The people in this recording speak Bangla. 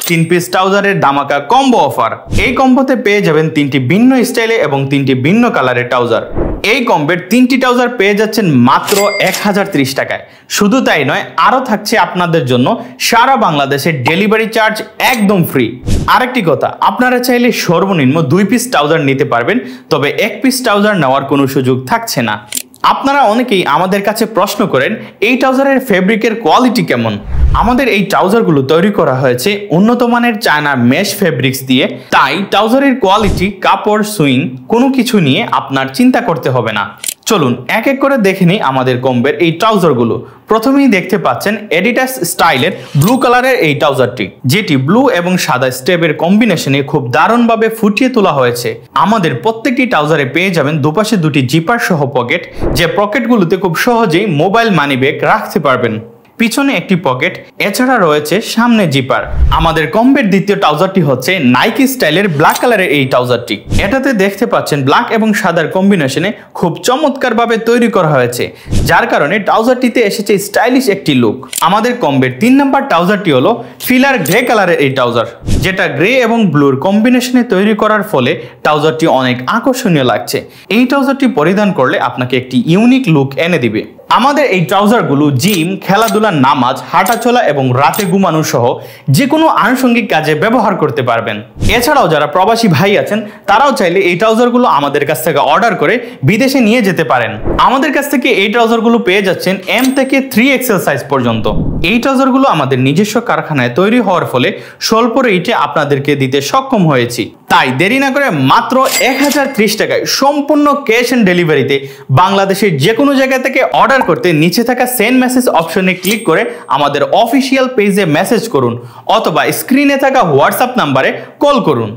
3 পিস ট্রাউজারের ধামাকা কম্বো অফার। এই কম্বোতে পেয়ে যাবেন 3টি ভিন্ন স্টাইলে এবং 3টি ভিন্ন কালারের ট্রাউজার। এই কম্বের 3টি ট্রাউজার পেয়ে যাচ্ছেন মাত্র 1030 টাকায়। শুধু তাই নয়, আরও থাকছে আপনাদের জন্য সারা বাংলাদেশে ডেলিভারি চার্জ একদম ফ্রি। আরেকটি কথা, আপনারা চাইলে সর্বনিম্ন 2 পিস ট্রাউজার নিতে পারবেন, তবে 1 পিস ট্রাউজার নেওয়ার কোনো সুযোগ থাকছে না। আপনারা অনেকেই আমাদের কাছে প্রশ্ন করেন এই ট্রাউজারের ফেব্রিকের কোয়ালিটি কেমন। আমাদের এই ট্রাউজারগুলো তৈরি করা হয়েছে উন্নত মানের চায়না মেশ ফেব্রিক্স দিয়ে, তাই ট্রাউজারের কোয়ালিটি, কাপড়, সুইং কোনো কিছু নিয়ে আপনার চিন্তা করতে হবে না। চলুন এক এক করে দেখে নিই আমাদের কম্বের এই ট্রাউজারগুলো। প্রথমেই দেখতে পাচ্ছেন এডিডাস স্টাইলের ব্লু কালারের এই ট্রাউজারটি, যেটি ব্লু এবং সাদা স্টেপের কম্বিনেশনে খুব দারুণভাবে ফুটিয়ে তোলা হয়েছে। আমাদের প্রত্যেকটি ট্রাউজারে পেয়ে যাবেন দুপাশে 2টি জিপার সহ পকেট, যে পকেটগুলোতে খুব সহজেই মোবাইল মানি ব্যাগ রাখতে পারবেন। পিছনে একটি পকেট, এছাড়া রয়েছে সামনে জিপার। আমাদের কম্বের দ্বিতীয় ট্রাউজারটি হচ্ছে নাইকি স্টাইলের ব্ল্যাক কালারের এই ট্রাউজারটি। এটাতে দেখতে পাচ্ছেন ব্ল্যাক এবং সাদার কম্বিনেশনে খুব চমৎকারভাবে তৈরি করা হয়েছে, যার কারণে ট্রাউজারটিতে এসেছে স্টাইলিশ একটি লুক। আমাদের কম্বের 3 নম্বর ট্রাউজারটি হলো ফিলার গ্রে কালারের এই ট্রাউজার, যেটা গ্রে এবং ব্লুর কম্বিনেশনে তৈরি করার ফলে ট্রাউজারটি অনেক আকর্ষণীয় লাগছে। এই ট্রাউজারটি পরিধান করলে আপনাকে একটি ইউনিক লুক এনে দিবে। আমাদের এই ট্রাউজারগুলো জিম, খেলাধুলা, নামাজ, হাঁটাচলা এবং রাতে ঘুমানো সহ যে কোনো আনুষঙ্গিক কাজে ব্যবহার করতে পারবেন। এছাড়াও যারা প্রবাসী ভাই আছেন তারাও চাইলে এই ট্রাউজারগুলো আমাদের কাছ থেকে অর্ডার করে বিদেশে নিয়ে যেতে পারেন। আমাদের কাছ থেকে এই ট্রাউজারগুলো পেয়ে যাচ্ছেন M থেকে 3XL সাইজ পর্যন্ত। এই ট্রাউজারগুলো আমাদের নিজস্ব কারখানায় তৈরি হওয়ার ফলে স্বল্প রেটে আপনাদেরকে দিতে সক্ষম হয়েছি। তাই দেরি না করে মাত্র 1030 টাকায় সম্পূর্ণ ক্যাশ অন ডেলিভারিতে বাংলাদেশের যে কোনো জায়গা থেকে অর্ডার করতে নিচে থাকা সেন্ড মেসেজ অপশনে ক্লিক করে আমাদের অফিসিয়াল পেজে মেসেজ করুন অথবা স্ক্রিনে থাকা হোয়াটসঅ্যাপ নাম্বারে কল করুন।